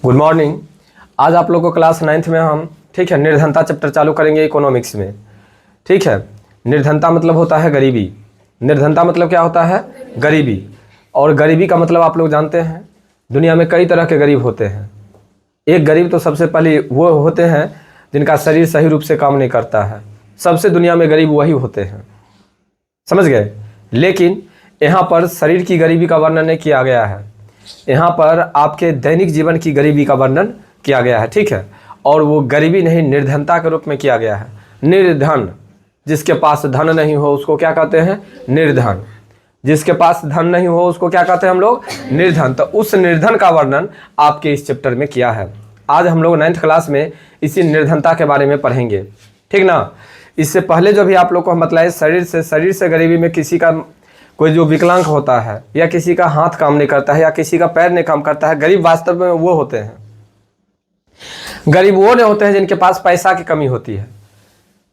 Good morning. आज आप लोगों को क्लास 9th में हम निर्धनता चैप्टर चालू करेंगे इकोनॉमिक्स में। ठीक है, निर्धनता मतलब होता है गरीबी। निर्धनता मतलब क्या होता है? गरीबी। और गरीबी का मतलब आप लोग जानते हैं, दुनिया में कई तरह के गरीब होते हैं। एक गरीब तो सबसे पहले वो होते हैं जिनका शरीर सही रूप से काम नहीं करता है। सबसे दुनिया में गरीब वही होते हैं, समझ गए। लेकिन यहाँ पर शरीर की गरीबी का वर्णन नहीं किया गया है, यहाँ पर आपके दैनिक जीवन की गरीबी का वर्णन किया गया है। ठीक है, और वो गरीबी नहीं, निर्धनता के रूप में किया गया है। निर्धन, जिसके पास धन नहीं हो उसको क्या कहते हैं? निर्धन। जिसके पास धन नहीं हो उसको क्या कहते हैं हम लोग? निर्धन। तो उस निर्धन का वर्णन आपके इस चैप्टर में किया है। आज हम लोग 9th क्लास में इसी निर्धनता के बारे में पढ़ेंगे, ठीक ना। इससे पहले जो भी आप लोग को हम बताए, शरीर से गरीबी में किसी का कोई जो विकलांग होता है, या किसी का हाथ काम नहीं करता है, या किसी का पैर नहीं काम करता है, गरीब वास्तव में वो होते हैं। गरीब वो नहीं होते हैं जिनके पास पैसा की कमी होती है।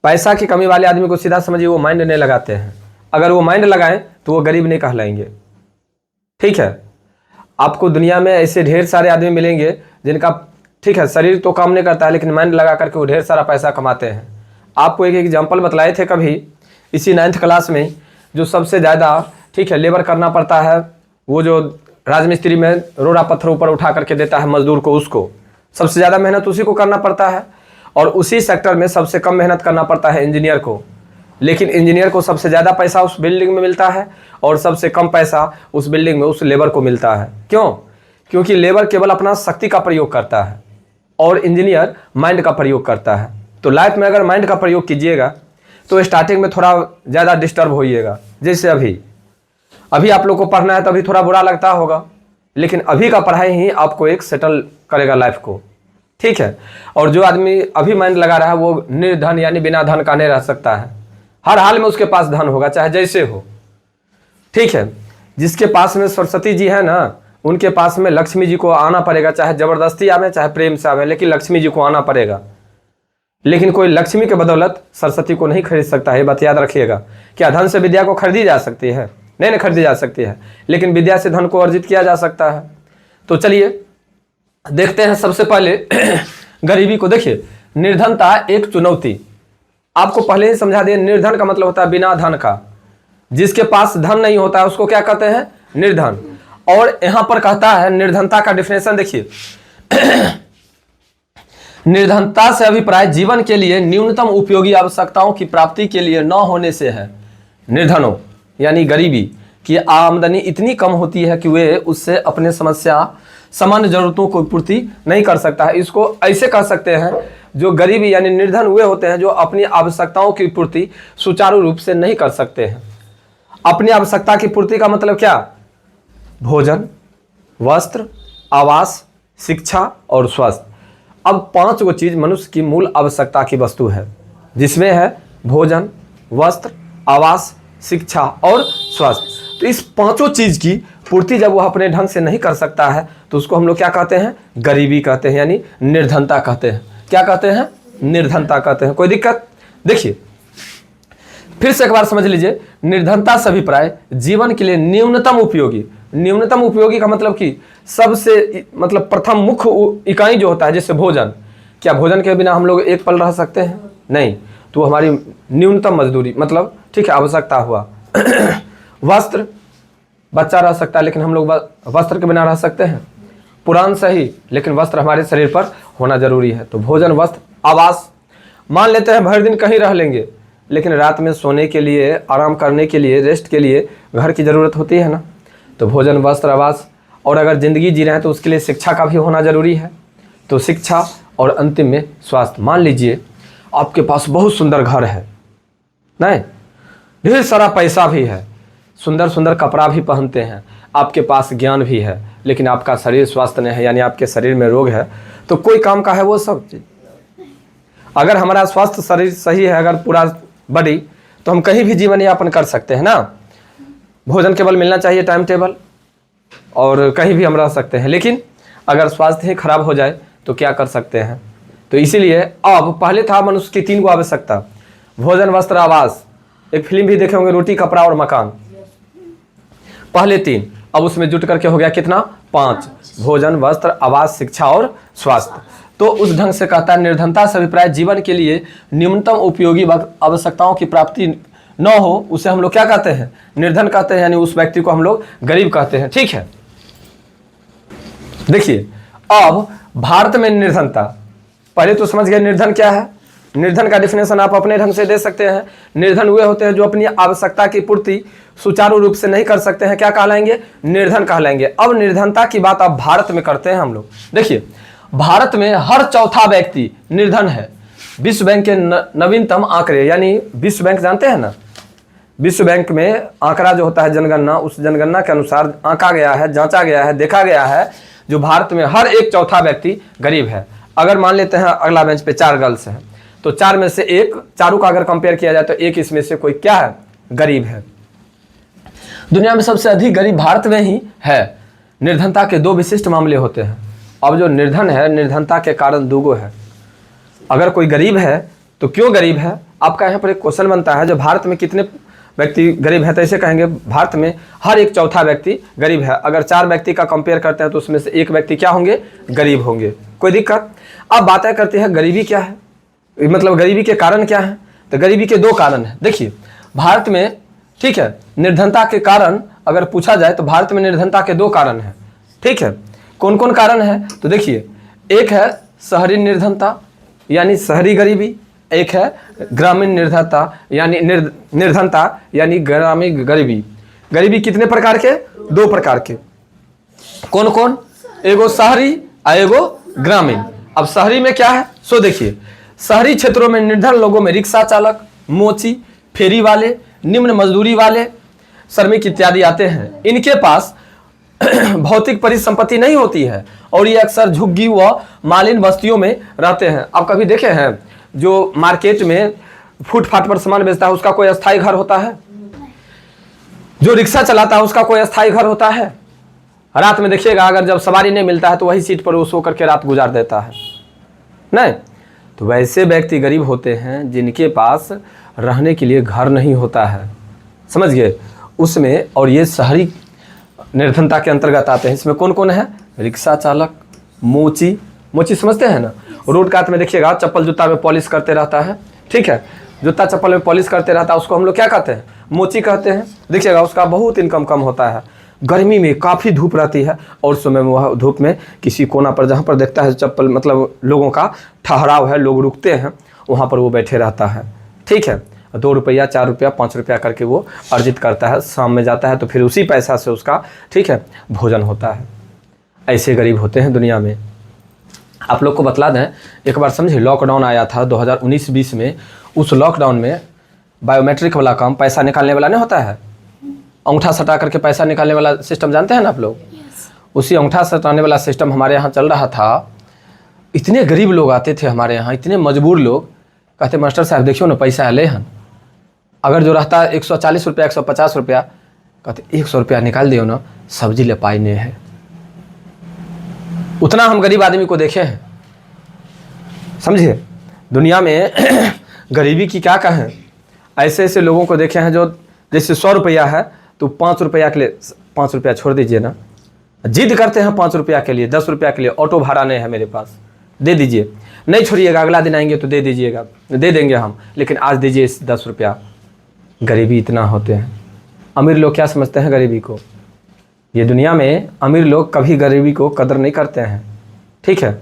पैसा की कमी वाले आदमी को सीधा समझिए वो माइंड नहीं लगाते हैं। अगर वो माइंड लगाएं तो वो गरीब नहीं कहलाएंगे। ठीक है, आपको दुनिया में ऐसे ढेर सारे आदमी मिलेंगे जिनका शरीर तो काम नहीं करता है, लेकिन माइंड लगा करके वो ढेर सारा पैसा कमाते हैं। आपको एक एग्जाम्पल बतलाए थे कभी इसी 9th क्लास में, जो सबसे ज़्यादा लेबर करना पड़ता है, वो जो राजमिस्त्री में रोड़ा पत्थर ऊपर उठा करके देता है मजदूर को, उसको सबसे ज़्यादा मेहनत उसी को करना पड़ता है। और उसी सेक्टर में सबसे कम मेहनत करना पड़ता है इंजीनियर को। लेकिन इंजीनियर को सबसे ज़्यादा पैसा उस बिल्डिंग में मिलता है और सबसे कम पैसा उस बिल्डिंग में उस लेबर को मिलता है। क्यों? क्योंकि लेबर केवल अपना शक्ति का प्रयोग करता है और इंजीनियर माइंड का प्रयोग करता है। तो लाइफ में अगर माइंड का प्रयोग कीजिएगा तो स्टार्टिंग में थोड़ा ज़्यादा डिस्टर्ब होइएगा। जैसे अभी आप लोग को पढ़ना है, तभी थोड़ा बुरा लगता होगा, लेकिन अभी का पढ़ाई ही आपको एक सेटल करेगा लाइफ को। ठीक है, और जो आदमी अभी माइंड लगा रहा है वो निर्धन यानी बिना धन का नहीं रह सकता है। हर हाल में उसके पास धन होगा, चाहे जैसे हो। ठीक है, जिसके पास में सरस्वती जी है ना, उनके पास में लक्ष्मी जी को आना पड़ेगा, चाहे जबरदस्ती आवे चाहे प्रेम से आवे, लेकिन लक्ष्मी जी को आना पड़ेगा। लेकिन कोई लक्ष्मी के बदौलत सरस्वती को नहीं खरीद सकता है, ये बात याद रखिएगा। क्या धन से विद्या को खरीदी जा सकती है? नहीं खरीदी जा सकती है, लेकिन विद्या से धन को अर्जित किया जा सकता है। तो चलिए देखते हैं सबसे पहले गरीबी को। देखिए, निर्धनता एक चुनौती, आपको पहले ही समझा दिए। निर्धन का मतलब होता है बिना धन का। जिसके पास धन नहीं होता है उसको क्या कहते हैं? निर्धन। और यहां पर कहता है निर्धनता का डिफिनेशन देखिए निर्धनता से अभिप्राय जीवन के लिए न्यूनतम उपयोगी आवश्यकताओं की प्राप्ति के लिए न होने से है। निर्धनों यानी गरीबी की आमदनी इतनी कम होती है कि वे उससे अपने सामान्य जरूरतों को पूर्ति नहीं कर सकता है। इसको ऐसे कह सकते हैं, जो गरीबी यानी निर्धन वे होते हैं जो अपनी आवश्यकताओं की पूर्ति सुचारू रूप से नहीं कर सकते हैं। अपनी आवश्यकता की पूर्ति का मतलब क्या? भोजन, वस्त्र, आवास, शिक्षा और स्वास्थ्य। अब 5 गो चीज मनुष्य की मूल आवश्यकता की वस्तु है, जिसमें है भोजन, वस्त्र, आवास, शिक्षा और स्वास्थ्य। तो इस 5 चीज की पूर्ति जब वह अपने ढंग से नहीं कर सकता है तो उसको हम लोग क्या कहते हैं? गरीबी कहते हैं, यानी निर्धनता कहते हैं। क्या कहते हैं? निर्धनता कहते हैं। कोई दिक्कत? देखिए फिर से एक बार समझ लीजिए, निर्धनता से अभिप्राय जीवन के लिए न्यूनतम उपयोगी। न्यूनतम उपयोगी का मतलब कि सबसे प्रथम मुख्य इकाई जो होता है, जैसे भोजन। क्या भोजन के बिना हम लोग एक पल रह सकते हैं? नहीं, तो हमारी न्यूनतम मजदूरी आवश्यकता हुआ। वस्त्र, बच्चा रह सकता है लेकिन हम लोग वस्त्र के बिना रह सकते हैं? पुराण सही, लेकिन वस्त्र हमारे शरीर पर होना जरूरी है। तो भोजन, वस्त्र, आवास। मान लेते हैं भर दिन कहीं रह लेंगे, लेकिन रात में सोने के लिए, आराम करने के लिए, रेस्ट के लिए घर की ज़रूरत होती है ना। तो भोजन, वस्त्र, आवास। और अगर ज़िंदगी जी रहे हैं तो उसके लिए शिक्षा का भी होना ज़रूरी है। तो शिक्षा और अंतिम में स्वास्थ्य। मान लीजिए आपके पास बहुत सुंदर घर है, नहीं, ढेर सारा पैसा भी है, सुंदर सुंदर कपड़ा भी पहनते हैं, आपके पास ज्ञान भी है, लेकिन आपका शरीर स्वस्थ नहीं है, यानी आपके शरीर में रोग है, तो कोई काम का है वो सब चीज। अगर हमारा स्वास्थ्य शरीर सही है, अगर पूरा बॉडी, तो हम कहीं भी जीवन यापन कर सकते हैं ना। भोजन केवल मिलना चाहिए टाइम टेबल, और कहीं भी हम रह सकते हैं। लेकिन अगर स्वास्थ्य ही खराब हो जाए तो क्या कर सकते हैं? तो इसीलिए अब पहले था मनुष्य की 3 गो आवश्यकता, भोजन, वस्त्र, आवास। एक फिल्म भी देखे होंगे, रोटी, कपड़ा और मकान। पहले 3, अब उसमें जुट करके हो गया कितना? 5। भोजन, वस्त्र, आवास, शिक्षा और स्वास्थ्य। तो उस ढंग से कहता है निर्धनता से अभिप्राय जीवन के लिए न्यूनतम उपयोगी आवश्यकताओं की प्राप्ति न हो, उसे हम लोग क्या कहते हैं? निर्धन कहते हैं, यानी उस व्यक्ति को हम लोग गरीब कहते हैं। ठीक है, देखिए अब भारत में निर्धनता, पहले तो समझ गए निर्धन क्या है। निर्धन का डिफिनेशन आप अपने ढंग से दे सकते हैं। निर्धन वे होते हैं जो अपनी आवश्यकता की पूर्ति सुचारू रूप से नहीं कर सकते हैं, क्या कहलाएंगे? निर्धन कहलाएंगे। अब निर्धनता की बात अब भारत में करते हैं हम लोग। देखिए भारत में हर चौथा व्यक्ति निर्धन है। विश्व बैंक के नवीनतम आंकड़े, यानी विश्व बैंक जानते हैं ना, विश्व बैंक में आंकड़ा जो होता है जनगणना, उस जनगणना के अनुसार आंका गया है, जांचा गया है, देखा गया है जो भारत में हर एक चौथा व्यक्ति गरीब है। अगर मान लेते हैं अगला बेंच पे 4 गर्ल्स हैं, तो 4 में से एक, चारों का अगर कंपेयर किया जाए तो एक इसमें से कोई क्या है? गरीब है। दुनिया में सबसे अधिक गरीब भारत में ही है। निर्धनता के 2 विशिष्ट मामले होते हैं। अब जो निर्धन है, निर्धनता के कारण दूगो है। अगर कोई गरीब है तो क्यों गरीब है? आपका यहाँ पर एक क्वेश्चन बनता है, जो भारत में कितने व्यक्ति गरीब है, तो ऐसे कहेंगे भारत में हर एक चौथा व्यक्ति गरीब है। अगर 4 व्यक्ति का कंपेयर करते हैं तो उसमें से एक व्यक्ति क्या होंगे? गरीब होंगे। कोई दिक्कत? अब बातें करते हैं गरीबी क्या है, मतलब गरीबी के कारण क्या है। तो गरीबी के 2 कारण हैं। देखिए भारत में, ठीक है, निर्धनता के कारण अगर पूछा जाए तो भारत में निर्धनता के 2 कारण हैं। ठीक है, कौन कौन कारण है? तो देखिए एक है शहरी निर्धनता यानी शहरी गरीबी, एक है ग्रामीण निर्धनता यानी निर्धनता यानी ग्रामीण गरीबी। गरीबी कितने प्रकार के? 2 प्रकार के। कौन कौन? एगो शहरी और एगो ग्रामीण। अब शहरी में क्या है सो देखिए, शहरी क्षेत्रों में निर्धन लोगों में रिक्शा चालक, मोची, फेरी वाले, निम्न मजदूरी वाले, श्रमिक इत्यादि आते हैं। इनके पास भौतिक परिसंपत्ति नहीं होती है और ये अक्सर झुग्गी व मालिन बस्तियों में रहते हैं। आप कभी देखे हैं जो मार्केट में फुटपाथ पर सामान बेचता है उसका कोई अस्थायी घर होता है? जो रिक्शा चलाता है उसका कोई अस्थायी घर होता है? रात में देखिएगा अगर जब सवारी नहीं मिलता है तो वही सीट पर वो सो करके रात गुजार देता है, नहीं? तो वैसे व्यक्ति गरीब होते हैं जिनके पास रहने के लिए घर नहीं होता है, समझ गए उसमें। और ये शहरी निर्धनता के अंतर्गत आते हैं। इसमें कौन कौन है? रिक्शा चालक, मोची, मोची समझते हैं ना, रोड काट में देखिएगा चप्पल जूता में पॉलिश करते रहता है। ठीक है, जूता चप्पल में पॉलिश करते रहता है, उसको हम लोग क्या कहते हैं? मोची कहते हैं। देखिएगा उसका बहुत इनकम कम होता है। गर्मी में काफ़ी धूप रहती है और उस समय वह धूप में किसी कोना पर जहाँ पर देखता है चप्पल, मतलब लोगों का ठहराव है, लोग रुकते हैं, वहाँ पर वो बैठे रहता है। ठीक है, 2 रुपया, 4 रुपया, 5 रुपया करके वो अर्जित करता है। शाम में जाता है तो फिर उसी पैसा से उसका, ठीक है, भोजन होता है। ऐसे गरीब होते हैं दुनिया में। आप लोग को बतला दें, एक बार समझिए लॉकडाउन आया था 2019-20 में। उस लॉकडाउन में बायोमेट्रिक वाला काम, पैसा निकालने वाला नहीं होता है, अंगूठा सटा करके पैसा निकालने वाला सिस्टम जानते हैं ना आप लोग? उसी अंगूठा सटाने वाला सिस्टम हमारे यहाँ चल रहा था। इतने गरीब लोग आते थे हमारे यहाँ, इतने मजबूर लोग, कहते मास्टर साहब देखियो ना पैसा है ले हन, अगर जो रहता 140 रुपया, 150 रुपया, कहते 100 रुपया निकाल दियो ना, सब्जी ले पाई नहीं है। उतना हम गरीब आदमी को देखे हैं, समझिए। दुनिया में गरीबी की क्या कहें, ऐसे ऐसे लोगों को देखे हैं जो जैसे 100 रुपया है तो 5 रुपया के लिए 5 रुपया छोड़ दीजिए ना, जिद करते हैं 5 रुपया के लिए, 10 रुपया के लिए, ऑटो भाड़ा नहीं है मेरे पास, दे दीजिए, नहीं छोड़िएगा, अगला दिन आएंगे तो दे दीजिएगा, दे देंगे हम, लेकिन आज दीजिए 10 रुपया। गरीबी इतना होते हैं। अमीर लोग क्या समझते हैं गरीबी को? ये दुनिया में अमीर लोग कभी गरीबी को कदर नहीं करते हैं। ठीक है,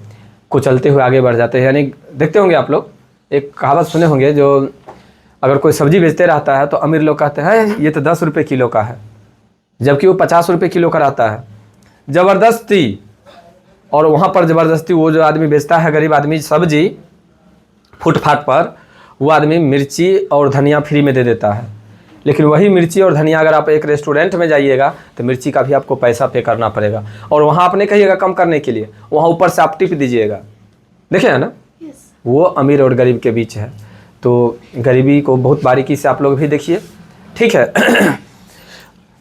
कुचलते हुए आगे बढ़ जाते हैं। यानी देखते होंगे आप लोग, एक कहावत सुने होंगे, जो अगर कोई सब्जी बेचते रहता है तो अमीर लोग कहते हैं ये तो 10 रुपये किलो का है, जबकि वो 50 रुपये किलो का रहता है। ज़बरदस्ती, और वहाँ पर ज़बरदस्ती वो जो आदमी बेचता है, गरीब आदमी, सब्जी फुटपाथ पर, वो आदमी मिर्ची और धनिया फ्री में दे देता है। लेकिन वही मिर्ची और धनिया अगर आप एक रेस्टोरेंट में जाइएगा तो मिर्ची का भी आपको पैसा पे करना पड़ेगा, और वहाँ आप नहीं कहिएगा कम करने के लिए, वहाँ ऊपर से आप टिप दीजिएगा। देखे है ना, वो अमीर और गरीब के बीच है। तो गरीबी को बहुत बारीकी से आप लोग भी देखिए। ठीक है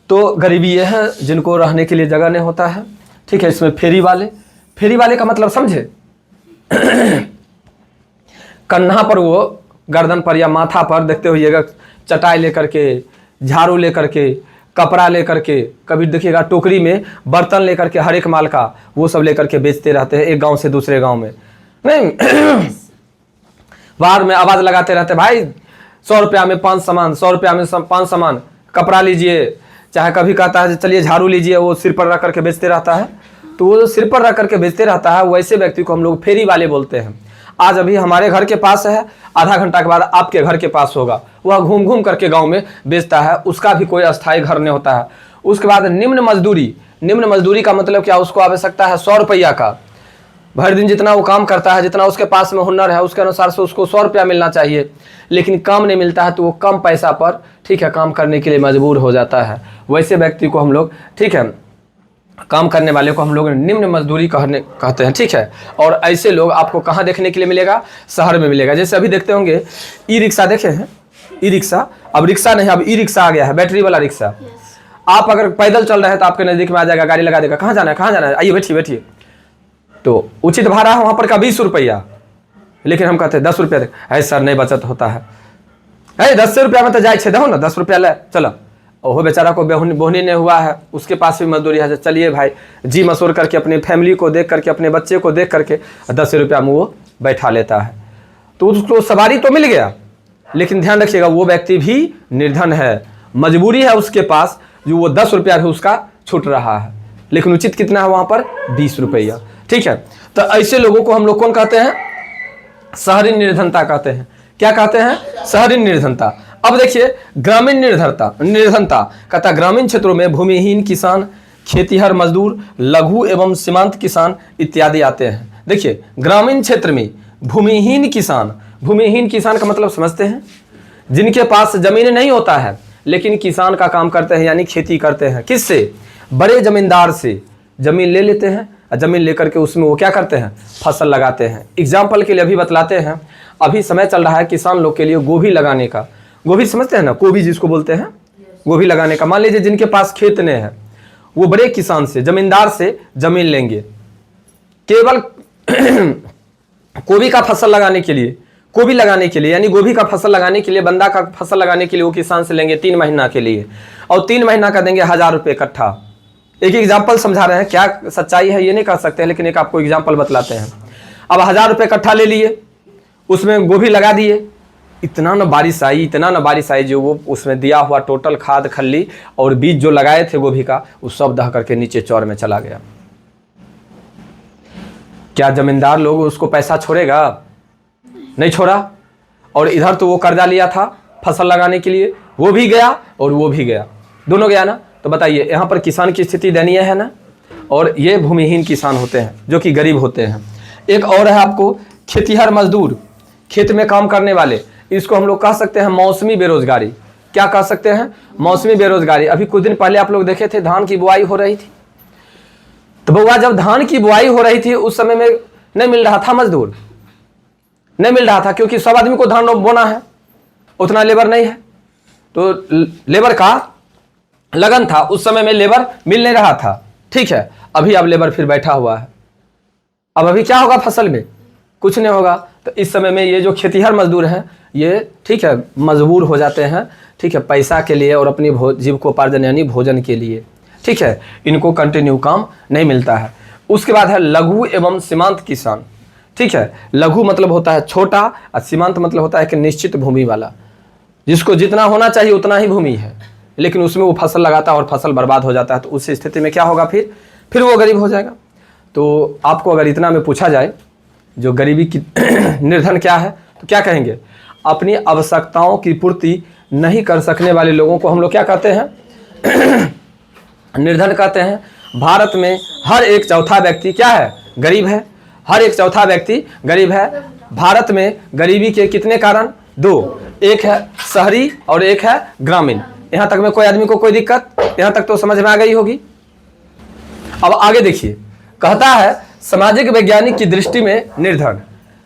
तो गरीबी ये है जिनको रहने के लिए जगह नहीं होता है। ठीक है, इसमें फेरी वाले का मतलब समझे कन्हा पर, वो गर्दन पर या माथा पर देखते होइएगा चटाई लेकर के, झाड़ू लेकर के, कपड़ा लेकर के, कभी देखिएगा टोकरी में बर्तन लेकर के, हर एक माल का वो सब लेकर के बेचते रहते हैं एक गांव से दूसरे गांव में। नहीं बाहर में आवाज लगाते रहते, भाई 100 रुपया में 5 सामान, 100 रुपया में 5 सामान, कपड़ा लीजिए। चाहे कभी कहता है चलिए झाड़ू लीजिए, वो सिर पर रख करके बेचते रहता है। तो वो जो सिर पर रख करके बेचते रहता है, वैसे व्यक्ति को हम लोग फेरी वाले बोलते हैं। आज अभी हमारे घर के पास है, आधा घंटा के बाद आपके घर के पास होगा, वह घूम घूम करके गांव में बेचता है, उसका भी कोई अस्थायी घर नहीं होता है। उसके बाद निम्न मजदूरी, निम्न मजदूरी का मतलब क्या, उसको आवश्यकता है 100 रुपया का। भर दिन जितना वो काम करता है, जितना उसके पास में हुनर है, उसके अनुसार से उसको 100 रुपया मिलना चाहिए, लेकिन काम नहीं मिलता है तो वो कम पैसा पर ठीक है काम करने के लिए मजबूर हो जाता है। वैसे व्यक्ति को हम लोग ठीक है, काम करने वाले को हम लोग निम्न मजदूरी कहते हैं। ठीक है, और ऐसे लोग आपको कहाँ देखने के लिए मिलेगा, शहर में मिलेगा। जैसे अभी देखते होंगे ई रिक्शा, देखे हैं ई रिक्शा, अब रिक्शा नहीं, अब ई रिक्शा आ गया है, बैटरी वाला रिक्शा। आप अगर पैदल चल रहे हैं तो आपके नजदीक में आ जाएगा, गाड़ी लगा देगा, कहाँ जाना है, कहाँ जाना है, आइए बैठिए बैठिए। तो उचित भाड़ा है वहाँ पर का 20 रुपया, लेकिन हम कहते हैं 10 रुपया। है सर नहीं बचत होता है, 10 रुपया में तो जाए छे, दो ना 10 रुपया ले चलो। ओहो बेचारा को बोहनी नहीं हुआ है, उसके पास भी मजदूरी है। चलिए भाई, जी मसूर करके अपनी फैमिली को देख करके, अपने बच्चे को देख करके 10 रुपया में वो बैठा लेता है। तो उसको सवारी तो मिल गया, लेकिन ध्यान रखिएगा वो व्यक्ति भी निर्धन है, मजबूरी है उसके पास, जो वो 10 रुपया भी उसका छूट रहा है, लेकिन उचित कितना है वहाँ पर 20 रुपया। ठीक है, तो ऐसे लोगों को हम लोग कौन कहते हैं, शहरी निर्धनता कहते हैं। क्या कहते हैं, शहरी निर्धनता। अब देखिए ग्रामीण निर्धनता कहता ग्रामीण क्षेत्रों में भूमिहीन किसान, खेतीहर मजदूर, लघु एवं सीमांत किसान इत्यादि आते हैं। देखिए ग्रामीण क्षेत्र में भूमिहीन किसान का मतलब समझते हैं, जिनके पास जमीन नहीं होता है लेकिन किसान का काम करते हैं, यानी खेती करते हैं। किससे, बड़े जमींदार से जमीन ले लेते हैं, जमीन लेकर के उसमें वो क्या करते हैं, फसल लगाते हैं। एग्जाम्पल के लिए अभी बतलाते हैं, अभी समय चल रहा है किसान लोग के लिए गोभी लगाने का। गोभी समझते हैं ना, गोभी जिसको बोलते हैं, गोभी लगाने का। मान लीजिए जिनके पास खेत नहीं है, वो बड़े किसान से, जमींदार से जमीन लेंगे, केवल गोभी का फसल लगाने के लिए, यानी गोभी का फसल लगाने के लिए, बंदा का फसल लगाने के लिए वो किसान से लेंगे 3 महीना के लिए, और 3 महीना का देंगे 1000 रुपये इकट्ठा। एक एग्जाम्पल समझा रहे हैं, क्या सच्चाई है ये नहीं कह सकते, लेकिन एक आपको एग्जाम्पल बतलाते हैं। अब 1000 रुपये इकट्ठा ले लिए, उसमें गोभी लगा दिए, इतना ना बारिश आई, जो वो उसमें दिया हुआ टोटल खाद खल्ली और बीज जो लगाए थे गोभी का, वो सब दह करके नीचे चौर में चला गया। क्या जमींदार लोग उसको पैसा छोड़ेगा, नहीं छोड़ा। और इधर तो वो कर्जा लिया था फसल लगाने के लिए, वो भी गया और वो भी गया, दोनों गया ना। तो बताइए यहाँ पर किसान की स्थिति दयनीय है ना, और ये भूमिहीन किसान होते हैं जो कि गरीब होते हैं। एक और है आपको खेतीहर मजदूर, खेत में काम करने वाले, इसको हम लोग कह सकते हैं मौसमी बेरोजगारी। क्या कह सकते हैं, मौसमी बेरोजगारी। अभी कुछ दिन पहले आप लोग देखे थे धान की बुआई हो रही थी, तो बउआ जब धान की बुआई हो रही थी उस समय में नहीं मिल रहा था मजदूर, नहीं मिल रहा था, क्योंकि सब आदमी को धान बोना है, उतना लेबर नहीं है, तो लेबर का लगन था, उस समय में लेबर मिल नहीं रहा था। ठीक है, अभी अब लेबर फिर बैठा हुआ है, अब अभी क्या होगा फसल में, कुछ नहीं होगा। तो इस समय में ये जो खेतीहर मजदूर हैं, ये ठीक है मजबूर हो जाते हैं, ठीक है, पैसा के लिए और अपनी जीविकोपार्जन यानी भोजन के लिए। ठीक है, इनको कंटिन्यू काम नहीं मिलता है। उसके बाद है लघु एवं सीमांत किसान। ठीक है, लघु मतलब होता है छोटा, और सीमांत मतलब होता है कि निश्चित भूमि वाला, जिसको जितना होना चाहिए उतना ही भूमि है, लेकिन उसमें वो फसल लगाता है और फसल बर्बाद हो जाता है। तो उस स्थिति में क्या होगा, फिर वो गरीब हो जाएगा। तो आपको अगर इतना में पूछा जाए जो गरीबी की निर्धन क्या है, तो क्या कहेंगे, अपनी आवश्यकताओं की पूर्ति नहीं कर सकने वाले लोगों को हम लोग क्या कहते हैं निर्धन कहते हैं। भारत में हर एक चौथा व्यक्ति क्या है, गरीब है, हर एक चौथा व्यक्ति गरीब है। भारत में गरीबी के कितने कारण, 2, एक है शहरी और एक है ग्रामीण। यहाँ तक में कोई आदमी को कोई दिक्कत, यहाँ तक तो समझ में आ गई होगी। अब आगे देखिए, कहता है सामाजिक वैज्ञानिक की दृष्टि में निर्धन,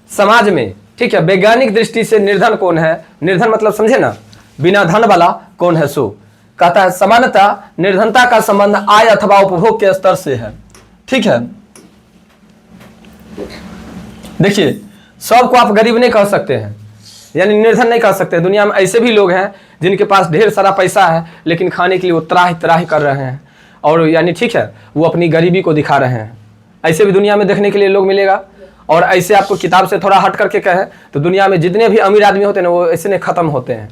समाज में ठीक है वैज्ञानिक दृष्टि से निर्धन कौन है, निर्धन मतलब समझे ना, बिना धन वाला कौन है सो। कहता है सामान्यतः निर्धनता का संबंध आय अथवा उपभोग के स्तर से है। ठीक है, देखिए सबको आप गरीब नहीं कह सकते हैं, यानी निर्धन नहीं कह सकते। दुनिया में ऐसे भी लोग हैं जिनके पास ढेर सारा पैसा है, लेकिन खाने के लिए वो त्राहि त्राहि कर रहे हैं, और यानी ठीक है वो अपनी गरीबी को दिखा रहे हैं। ऐसे भी दुनिया में देखने के लिए लोग मिलेगा। और ऐसे आपको किताब से थोड़ा हट करके कहे तो दुनिया में जितने भी अमीर आदमी होते हैं ना, वो ऐसे नहीं खत्म होते हैं।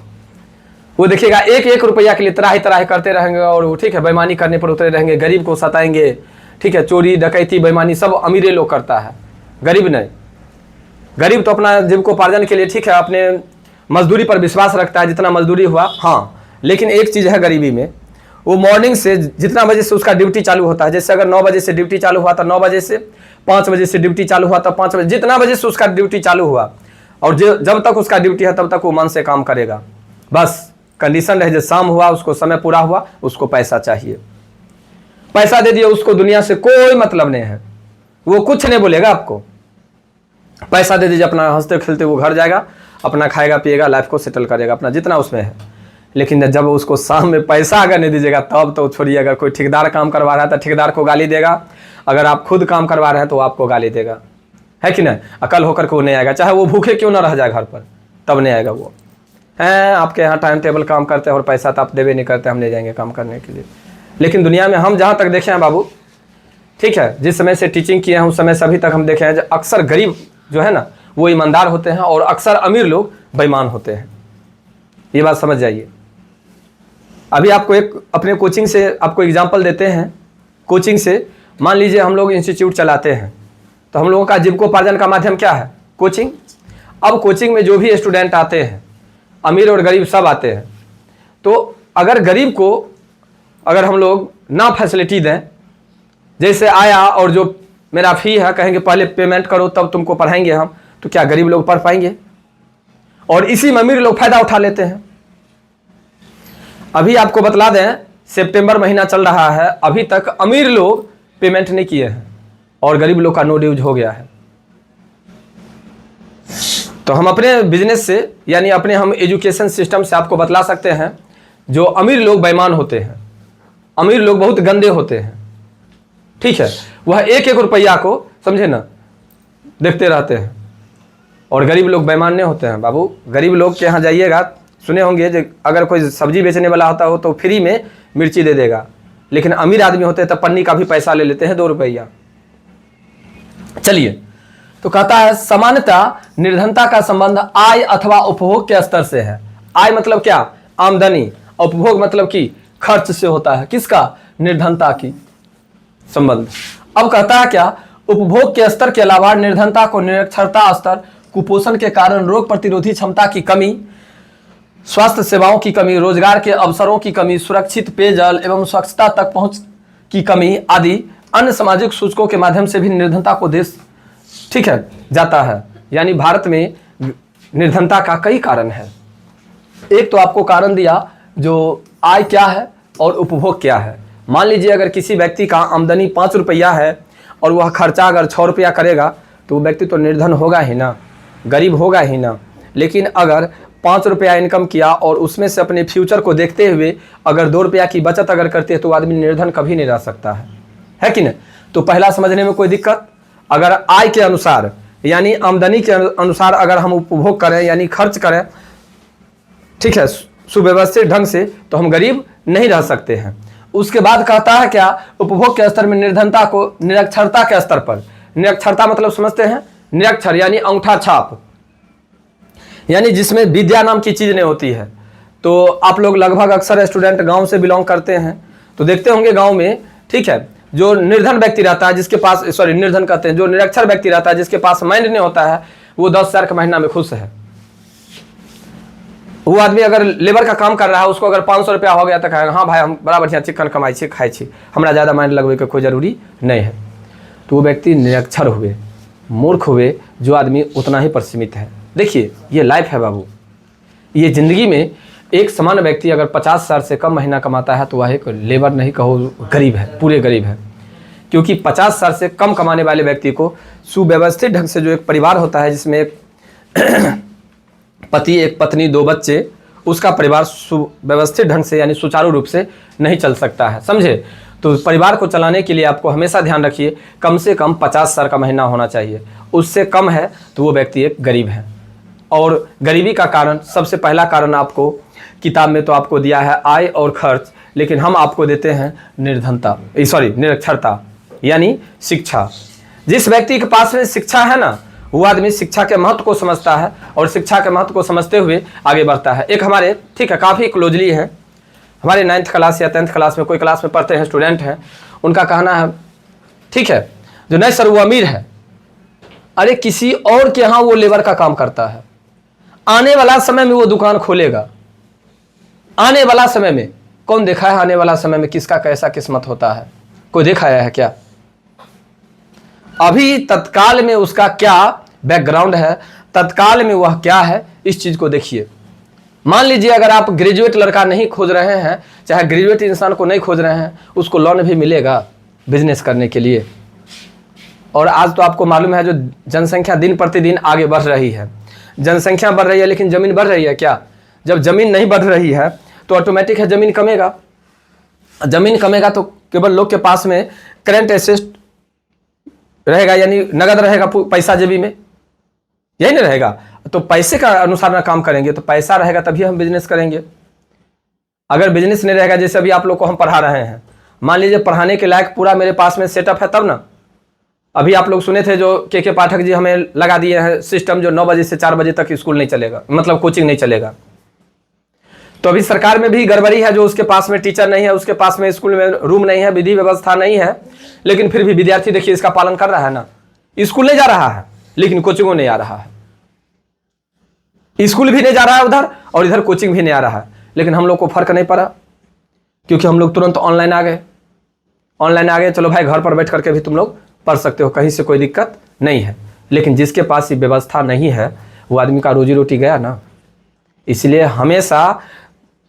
वो देखिएगा एक एक रुपया के लिए त्राहि त्राहि करते रहेंगे, और वो ठीक है बेईमानी करने पर उतरे रहेंगे, गरीब को सताएंगे, ठीक है चोरी डकैती बेईमानी सब अमीरे लोग करता है, गरीब नहीं। गरीब तो अपना जीविकोपार्जन के लिए ठीक है अपने मजदूरी पर विश्वास रखता है, जितना मजदूरी हुआ। हाँ, लेकिन एक चीज़ है गरीबी में, वो मॉर्निंग से जितना बजे से उसका ड्यूटी चालू होता है, जैसे अगर 9 बजे से ड्यूटी चालू हुआ तो 9 बजे से, 5 बजे से ड्यूटी चालू हुआ तो 5 बजे, जितना बजे से उसका ड्यूटी चालू हुआ, और जब तक उसका ड्यूटी है तब तक वो मन से काम करेगा। बस कंडीशन रहे, जब शाम हुआ उसको समय पूरा हुआ, उसको पैसा चाहिए। पैसा दे दिए, उसको दुनिया से कोई मतलब नहीं है, वो कुछ नहीं बोलेगा आपको। पैसा दे दीजिए, अपना हंसते खेलते वो घर जाएगा, अपना खाएगा पिएगा, लाइफ को सेटल करेगा अपना जितना उसमें है। लेकिन जब उसको शाम में पैसा अगर नहीं दीजिएगा तब तो छोड़िए। अगर कोई ठेकेदार काम करवा रहा है तो ठेकेदार को गाली देगा, अगर आप खुद काम करवा रहे हैं तो आपको गाली देगा, है कि नहीं। अकल होकर के वो नहीं आएगा, चाहे वो भूखे क्यों ना रह जाए घर पर, तब नहीं आएगा वो। हैं आपके यहाँ टाइम टेबल काम करते हैं और पैसा तो आप देवे नहीं करते, हम ले जाएंगे काम करने के लिए। लेकिन दुनिया में हम जहाँ तक देखे हैं बाबू, ठीक है, जिस समय से टीचिंग किए हैं उस समय से अभी तक हम देखे हैं अक्सर गरीब जो है ना वो ईमानदार होते हैं, और अक्सर अमीर लोग बेईमान होते हैं। ये बात समझ जाइए। अभी आपको एक अपने कोचिंग से आपको एग्जांपल देते हैं। कोचिंग से मान लीजिए हम लोग इंस्टीट्यूट चलाते हैं, तो हम लोगों का जीविकोपार्जन का माध्यम क्या है? कोचिंग। अब कोचिंग में जो भी स्टूडेंट आते हैं, अमीर और गरीब सब आते हैं, तो अगर गरीब को अगर हम लोग ना फैसिलिटी दें, जैसे आया और जो मेरा फ़ी है कहेंगे पहले पेमेंट करो तब तुमको पढ़ाएंगे हम, तो क्या गरीब लोग पढ़ पाएंगे? और इसी में अमीर लोग फ़ायदा उठा लेते हैं। अभी आपको बतला दें, सितंबर महीना चल रहा है, अभी तक अमीर लोग पेमेंट नहीं किए हैं और गरीब लोग का नो ड्यूज हो गया है। तो हम अपने बिजनेस से यानी अपने हम एजुकेशन सिस्टम से आपको बतला सकते हैं, जो अमीर लोग बेईमान होते हैं, अमीर लोग बहुत गंदे होते हैं, ठीक है, वह एक एक रुपया को समझे ना देखते रहते हैं, और गरीब लोग बेईमान नहीं होते हैं बाबू। गरीब लोग के यहाँ जाइएगा, सुने होंगे जो अगर कोई सब्जी बेचने वाला होता हो तो फ्री में मिर्ची दे देगा, लेकिन अमीर आदमी होते हैं तब पन्नी का भी पैसा ले लेते हैं, 2 रुपया। चलिए, तो कहता है सामान्यतः निर्धनता का संबंध आय अथवा उपभोग के स्तर से है। आय मतलब क्या? आमदनी। उपभोग मतलब कि खर्च से होता है। किसका? निर्धनता की संबंध। अब कहता है क्या? उपभोग के स्तर के अलावा निर्धनता को निरक्षरता स्तर, कुपोषण के कारण रोग प्रतिरोधी क्षमता की कमी, स्वास्थ्य सेवाओं की कमी, रोजगार के अवसरों की कमी, सुरक्षित पेयजल एवं स्वच्छता तक पहुंच की कमी आदि अन्य सामाजिक सूचकों के माध्यम से भी निर्धनता को देश ठीक है जाता है। यानी भारत में निर्धनता का कई कारण है। एक तो आपको कारण दिया जो आय क्या है और उपभोग क्या है। मान लीजिए अगर किसी व्यक्ति का आमदनी 5 रुपया है और वह खर्चा अगर 6 रुपया करेगा तो वो व्यक्ति तो निर्धन होगा ही ना, गरीब होगा ही ना। लेकिन अगर 5 रुपया इनकम किया और उसमें से अपने फ्यूचर को देखते हुए अगर 2 रुपया की बचत अगर करते हैं तो आदमी निर्धन कभी नहीं रह सकता है कि नहीं? तो पहला समझने में कोई दिक्कत? अगर आय के अनुसार यानी आमदनी के अनुसार अगर हम उपभोग करें यानी खर्च करें, ठीक है, सुव्यवस्थित ढंग से, तो हम गरीब नहीं रह सकते हैं। उसके बाद कहता है क्या? उपभोग के स्तर में निर्धनता को निरक्षरता के स्तर पर। निरक्षरता मतलब समझते हैं? निरक्षर यानी अंगूठा छाप, यानी जिसमें विद्या नाम की चीज नहीं होती है। तो आप लोग लगभग अक्सर स्टूडेंट गांव से बिलोंग करते हैं तो देखते होंगे गांव में, ठीक है, जो निर्धन व्यक्ति रहता है जिसके पास निर्धन कहते हैं, जो निरक्षर व्यक्ति रहता है जिसके पास माइंड नहीं होता है, वो 10,000 का महीना में खुश है। वो आदमी अगर लेबर का काम कर रहा है, उसको अगर 500 रुपया हो गया तो कहेगा हाँ भाई हम बड़ा बढ़िया चिकन कमाई छी खाई छी, हमरा ज़्यादा माइंड लगवे के कोई जरूरी नहीं है। तो वो व्यक्ति निरक्षर हुए, मूर्ख हुए, जो आदमी उतना ही पर सीमित है। देखिए ये लाइफ है बाबू, ये ज़िंदगी में एक सामान्य व्यक्ति अगर 50,000 से कम महीना कमाता है तो वह एक लेबर नहीं कहो, गरीब है, पूरे गरीब है। क्योंकि 50,000 से कम कमाने वाले व्यक्ति को सुव्यवस्थित ढंग से जो एक परिवार होता है जिसमें एक पति, एक पत्नी, 2 बच्चे, उसका परिवार सुव्यवस्थित ढंग से यानी सुचारू रूप से नहीं चल सकता है, समझे? तो परिवार को चलाने के लिए आपको हमेशा ध्यान रखिए कम से कम 50,000 का महीना होना चाहिए। उससे कम है तो वो व्यक्ति एक गरीब है। और गरीबी का कारण, सबसे पहला कारण आपको किताब में तो आपको दिया है आय और खर्च, लेकिन हम आपको देते हैं निर्धनता, निरक्षरता यानी शिक्षा। जिस व्यक्ति के पास में शिक्षा है ना, वो आदमी शिक्षा के महत्व को समझता है और शिक्षा के महत्व को समझते हुए आगे बढ़ता है। एक हमारे ठीक है काफ़ी क्लोजली है, हमारे 9th क्लास या 10th क्लास में कोई क्लास में पढ़ते हैं स्टूडेंट हैं, उनका कहना है ठीक है, जो नहीं सर वो अमीर है, अरे किसी और के यहाँ वो लेबर का काम करता है, आने वाला समय में वो दुकान खोलेगा। आने वाला समय में कौन देखा है आने वाला समय में किसका कैसा किस्मत होता है? कोई देखा है क्या? अभी तत्काल में उसका क्या बैकग्राउंड है, तत्काल में वह क्या है, इस चीज को देखिए। मान लीजिए अगर आप ग्रेजुएट लड़का नहीं खोज रहे हैं, चाहे ग्रेजुएट इंसान को नहीं खोज रहे हैं, उसको लोन भी मिलेगा बिजनेस करने के लिए। और आज तो आपको मालूम है जो जनसंख्या दिन प्रतिदिन आगे बढ़ रही है, जनसंख्या बढ़ रही है लेकिन जमीन बढ़ रही है क्या? जब जमीन नहीं बढ़ रही है तो ऑटोमेटिक है जमीन कमेगा। जमीन कमेगा तो केवल लोग के पास में करेंट एसेट रहेगा, यानी नगद रहेगा पैसा जेबी में, यही नहीं रहेगा। तो पैसे का अनुसार ना काम करेंगे, तो पैसा रहेगा तभी हम बिजनेस करेंगे। अगर बिजनेस नहीं रहेगा, जैसे अभी आप लोग को हम पढ़ा रहे हैं, मान लीजिए पढ़ाने के लायक पूरा मेरे पास में सेटअप है तब ना। अभी आप लोग सुने थे जो के पाठक जी हमें लगा दिए हैं सिस्टम, जो 9 बजे से 4 बजे तक स्कूल नहीं चलेगा, मतलब कोचिंग नहीं चलेगा। तो अभी सरकार में भी गड़बड़ी है, जो उसके पास में टीचर नहीं है, उसके पास में स्कूल में रूम नहीं है, विधि व्यवस्था नहीं है, लेकिन फिर भी विद्यार्थी देखिए इसका पालन कर रहा है ना। स्कूल नहीं जा रहा है लेकिन कोचिंगों नहीं आ रहा है, स्कूल भी नहीं जा रहा है उधर और इधर कोचिंग भी नहीं आ रहा है, लेकिन हम लोग को फर्क नहीं पड़ा क्योंकि हम लोग तुरंत ऑनलाइन आ गए। ऑनलाइन आ गए, चलो भाई घर पर बैठ करके भी तुम लोग पढ़ सकते हो, कहीं से कोई दिक्कत नहीं है। लेकिन जिसके पास ये व्यवस्था नहीं है वो आदमी का रोजी रोटी गया ना। इसलिए हमेशा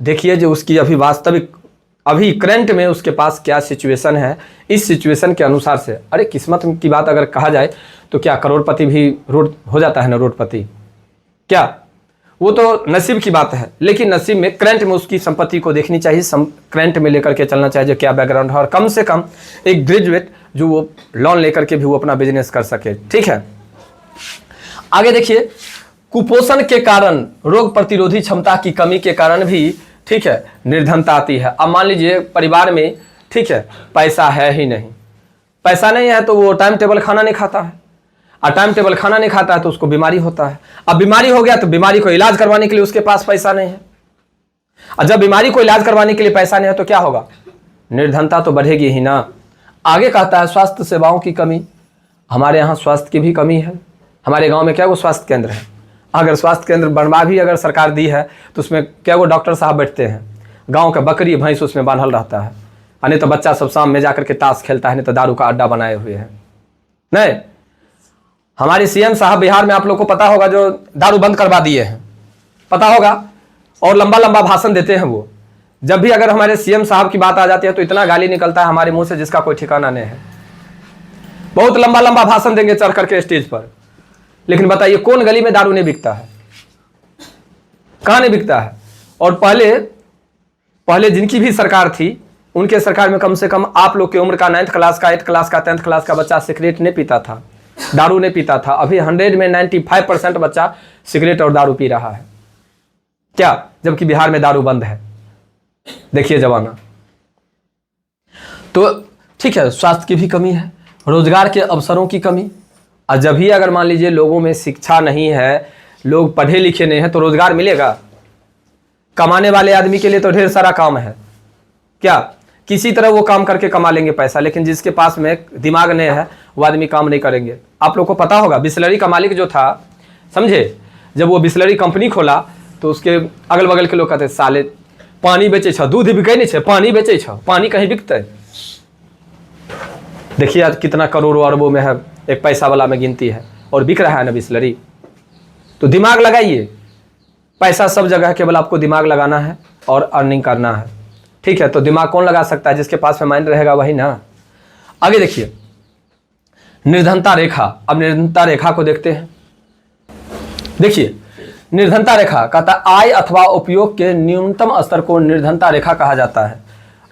देखिए जो उसकी अभी वास्तविक अभी करंट में उसके पास क्या सिचुएशन है, इस सिचुएशन के अनुसार से। अरे किस्मत की बात अगर कहा जाए तो क्या करोड़पति भी रोड हो जाता है ना, रोडपति? क्या वो तो नसीब की बात है, लेकिन नसीब में करंट में उसकी संपत्ति को देखनी चाहिए, करंट में लेकर के चलना चाहिए जो क्या बैकग्राउंड है, और कम से कम एक ग्रेजुएट जो वो लोन लेकर के भी वो अपना बिजनेस कर सके। ठीक है, आगे देखिए, कुपोषण के कारण, रोग प्रतिरोधी क्षमता की कमी के कारण भी ठीक है निर्धनता आती है। अब मान लीजिए परिवार में ठीक है पैसा है ही नहीं, पैसा नहीं है तो वो टाइम टेबल खाना नहीं खाता है, और टाइम टेबल खाना नहीं खाता है तो उसको बीमारी होता है। अब बीमारी हो गया तो बीमारी को इलाज करवाने के लिए उसके पास पैसा नहीं है, और जब बीमारी को इलाज करवाने के लिए पैसा नहीं है तो क्या होगा? निर्धनता तो बढ़ेगी ही ना। आगे कहता है स्वास्थ्य सेवाओं की कमी। हमारे यहाँ स्वास्थ्य की भी कमी है। हमारे गाँव में क्या वो स्वास्थ्य केंद्र है? अगर स्वास्थ्य केंद्र बनवा भी अगर सरकार दी है तो उसमें क्या वो डॉक्टर साहब बैठते हैं? गांव का बकरी भैंस उसमें बांधल रहता है, नहीं तो बच्चा सब शाम में जाकर के ताश खेलता है, नहीं तो दारू का अड्डा बनाए हुए हैं। नहीं, हमारे सीएम साहब बिहार में आप लोग को पता होगा जो दारू बंद करवा दिए हैं, पता होगा, और लंबा लंबा भाषण देते हैं वो। जब भी अगर हमारे सीएम साहब की बात आ जाती है तो इतना गाली निकलता है हमारे मुंह से जिसका कोई ठिकाना नहीं है। बहुत लंबा लंबा भाषण देंगे चढ़ करके स्टेज पर, लेकिन बताइए कौन गली में दारू नहीं बिकता है? कहां नहीं बिकता है? और पहले जिनकी भी सरकार थी उनके सरकार में कम से कम आप लोग की उम्र का 9th क्लास का, 8th क्लास का, 10th क्लास का बच्चा सिगरेट नहीं पीता था, दारू नहीं पीता था। अभी 100 में 95% बच्चा सिगरेट और दारू पी रहा है। क्या? जबकि बिहार में दारू बंद है। देखिए जमाना। तो ठीक है, स्वास्थ्य की भी कमी है, रोजगार के अवसरों की कमी। और जब भी अगर मान लीजिए लोगों में शिक्षा नहीं है, लोग पढ़े लिखे नहीं हैं, तो रोजगार मिलेगा? कमाने वाले आदमी के लिए तो ढेर सारा काम है, क्या किसी तरह वो काम करके कमा लेंगे पैसा, लेकिन जिसके पास में दिमाग नहीं है वो आदमी काम नहीं करेंगे। आप लोग को पता होगा बिस्लरी का मालिक जो था, समझे, जब वो बिस्लरी कंपनी खोला तो उसके अगल बगल के लोग कहते साले पानी बेचे छ, दूध बिके नहीं छे, पानी बेचे छ, पानी कहीं बिकते? देखिए आज कितना करोड़ों अरबों में है, एक पैसा वाला में गिनती है, और बिक रहा है ना बिस्लरी। तो दिमाग लगाइए, पैसा सब जगह है, केवल आपको दिमाग लगाना है और अर्निंग करना है। ठीक है, तो दिमाग कौन लगा सकता है? जिसके पास में माइंड रहेगा वही ना। आगे देखिए, निर्धनता रेखा। अब निर्धनता रेखा को देखते हैं। देखिए निर्धनता रेखा कहता है आय अथवा उपयोग के न्यूनतम स्तर को निर्धनता रेखा कहा जाता है।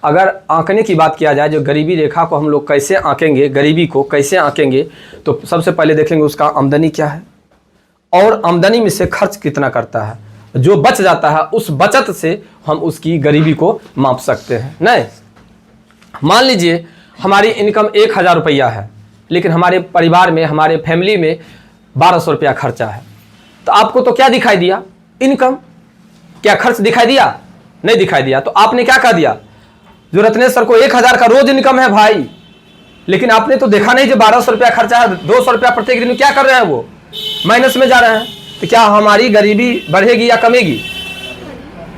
अगर आंकने की बात किया जाए, जो गरीबी रेखा को हम लोग कैसे आंकेंगे, गरीबी को कैसे आंकेंगे, तो सबसे पहले देखेंगे उसका आमदनी क्या है। और आमदनी में से खर्च कितना करता है, जो बच जाता है उस बचत से हम उसकी गरीबी को माप सकते हैं। नहीं, मान लीजिए हमारी इनकम 1000 रुपया है, लेकिन हमारे परिवार में, हमारे फैमिली में 1200 रुपया खर्चा है, तो आपको तो क्या दिखाई दिया, इनकम। क्या खर्च दिखाई दिया? नहीं दिखाई दिया। तो आपने क्या कह दिया, जो रत्नेश सर को 1000 का रोज इनकम है भाई, लेकिन आपने तो देखा नहीं जो 1200 रुपया खर्चा है, 200 रुपया प्रत्येक दिन क्या कर रहे हैं, वो माइनस में जा रहे हैं। तो क्या हमारी गरीबी बढ़ेगी या कमेगी?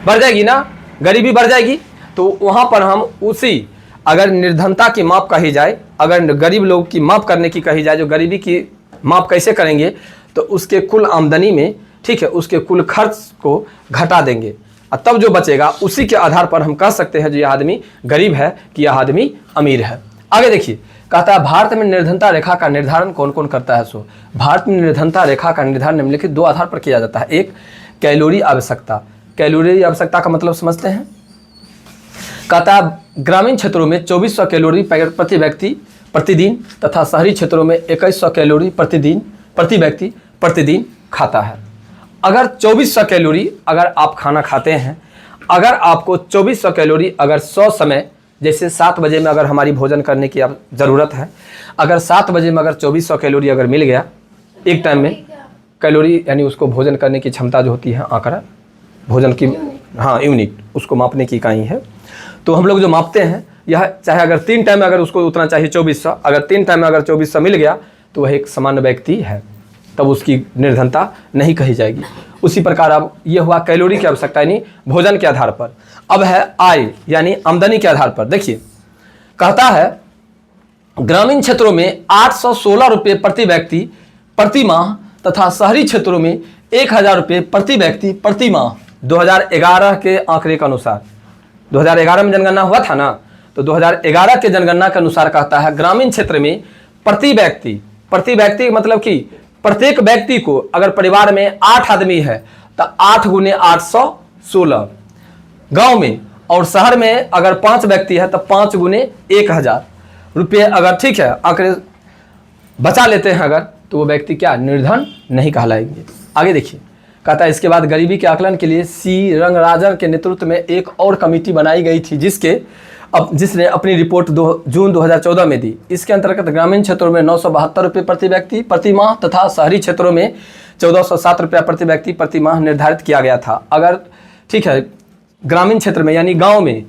बढ़ जाएगी ना, गरीबी बढ़ जाएगी। तो वहां पर हम उसी, अगर निर्धनता की माप कही जाए, अगर गरीब लोग की माप करने की कही जाए, जो गरीबी की माप कैसे करेंगे, तो उसके कुल आमदनी में, ठीक है, उसके कुल खर्च को घटा देंगे और तब जो बचेगा उसी के आधार पर हम कह सकते हैं जो यह आदमी गरीब है कि यह आदमी अमीर है। आगे देखिए, कहता है भारत में निर्धनता रेखा का निर्धारण कौन कौन करता है। सो भारत में निर्धनता रेखा का निर्धारण निम्नलिखित 2 आधार पर किया जाता है। एक, कैलोरी आवश्यकता। कैलोरी आवश्यकता का मतलब समझते हैं। कहता है ग्रामीण क्षेत्रों में 2400 कैलोरी प्रति व्यक्ति प्रतिदिन तथा शहरी क्षेत्रों में 2100 कैलोरी प्रति व्यक्ति प्रतिदिन खाता है। अगर 2400 कैलोरी अगर आप खाना खाते हैं, अगर आपको 2400 कैलोरी अगर 100 समय, जैसे 7 बजे में अगर हमारी भोजन करने की अब ज़रूरत है, अगर 7 बजे में अगर 2400 कैलोरी अगर मिल गया एक टाइम में, कैलोरी यानी उसको भोजन करने की क्षमता जो होती है, आंकड़ा भोजन की, हाँ यूनिट, उसको मापने की इकाई है। तो हम लोग जो मापते हैं यह, चाहे अगर 3 टाइम में अगर उसको उतना चाहिए 2400, अगर 3 टाइम में अगर 2400 मिल गया तो वह एक सामान्य व्यक्ति है, तब उसकी निर्धनता नहीं कही जाएगी। उसी प्रकार अब यह हुआ कैलोरी की आवश्यकता यानी भोजन के आधार पर। अब है आय यानी आमदनी के आधार पर। देखिए, कहता है ग्रामीण क्षेत्रों में 816 रुपये प्रति व्यक्ति प्रति माह तथा शहरी क्षेत्रों में 1000 रुपये प्रति व्यक्ति प्रति माह। 2011 के आंकड़े के अनुसार, 2011 में जनगणना हुआ था ना, तो 2011 के जनगणना के अनुसार कहता है ग्रामीण क्षेत्र में प्रति व्यक्ति मतलब कि प्रत्येक व्यक्ति को, अगर परिवार में 8 आदमी है तो 8 गुने 816 गांव में, और शहर में अगर 5 व्यक्ति है तो 5 गुने 1000 रुपये अगर, ठीक है, आंकड़े बचा लेते हैं अगर, तो वो व्यक्ति क्या, निर्धन नहीं कहलाएंगे। आगे देखिए, कहता है इसके बाद गरीबी के आकलन के लिए सी रंगराजन के नेतृत्व में एक और कमेटी बनाई गई थी, जिसने अपनी रिपोर्ट जून 2014 में दी। इसके अंतर्गत ग्रामीण क्षेत्रों में 972 रुपये प्रति व्यक्ति प्रति माह तथा शहरी क्षेत्रों में 1407 रुपया प्रति व्यक्ति प्रति माह निर्धारित किया गया था। अगर, ठीक है, ग्रामीण क्षेत्र में यानी गांव में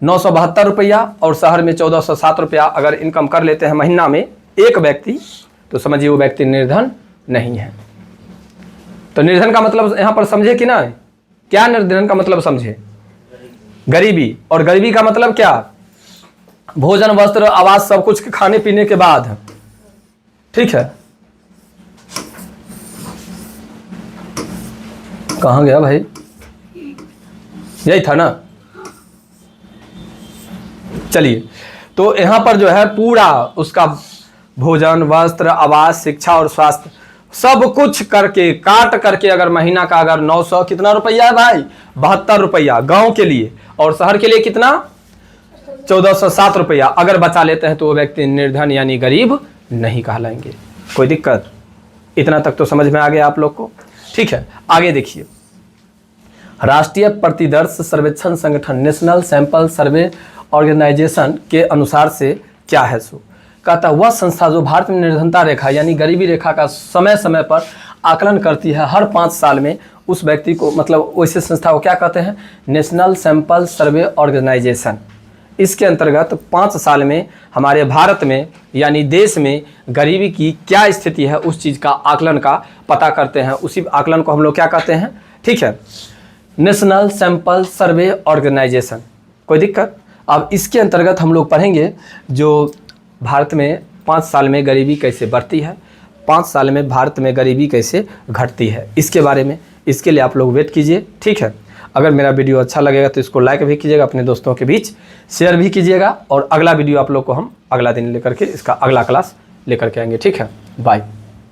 972 रुपया और शहर में 1407 रुपया अगर इनकम कर लेते हैं महीना में एक व्यक्ति, तो समझिए वो व्यक्ति निर्धन नहीं है। तो निर्धन का मतलब यहाँ पर समझे कि ना, क्या निर्धन का मतलब समझे, गरीबी। और गरीबी का मतलब क्या, भोजन वस्त्र आवास सब कुछ खाने पीने के बाद, ठीक है। कहाँ गया भाई, यही था ना। चलिए, तो यहाँ पर जो है पूरा उसका भोजन वस्त्र आवास शिक्षा और स्वास्थ्य सब कुछ करके काट करके अगर महीना का अगर 900 कितना रुपया है भाई, 72 रुपया गांव के लिए, और शहर के लिए कितना 1407 रुपया अगर बचा लेते हैं तो वो व्यक्ति निर्धन यानी गरीब नहीं कहलाएंगे। कोई दिक्कत, इतना तक तो समझ में आ गया आप लोग को, ठीक है। आगे देखिए, राष्ट्रीय प्रतिदर्श सर्वेक्षण संगठन नेशनल सैंपल सर्वे ऑर्गेनाइजेशन के अनुसार से क्या है सो, कहता है वह संस्था जो भारत में निर्धनता रेखा यानी गरीबी रेखा का समय समय पर आकलन करती है हर 5 साल में, उस व्यक्ति को, मतलब वैसे संस्था को क्या कहते हैं, नेशनल सैंपल सर्वे ऑर्गेनाइजेशन। इसके अंतर्गत 5 साल में हमारे भारत में यानी देश में गरीबी की क्या स्थिति है उस चीज़ का आकलन का पता करते हैं। उसी आकलन को हम लोग क्या कहते हैं, ठीक है, नेशनल सैंपल सर्वे ऑर्गेनाइजेशन। कोई दिक्कत। अब इसके अंतर्गत हम लोग पढ़ेंगे जो भारत में 5 साल में गरीबी कैसे बढ़ती है, 5 साल में भारत में गरीबी कैसे घटती है, इसके बारे में। इसके लिए आप लोग वेट कीजिए, ठीक है। अगर मेरा वीडियो अच्छा लगेगा तो इसको लाइक भी कीजिएगा, अपने दोस्तों के बीच शेयर भी कीजिएगा, और अगला वीडियो आप लोग को हम अगला दिन लेकर के इसका अगला क्लास लेकर के आएंगे, ठीक है। बाय।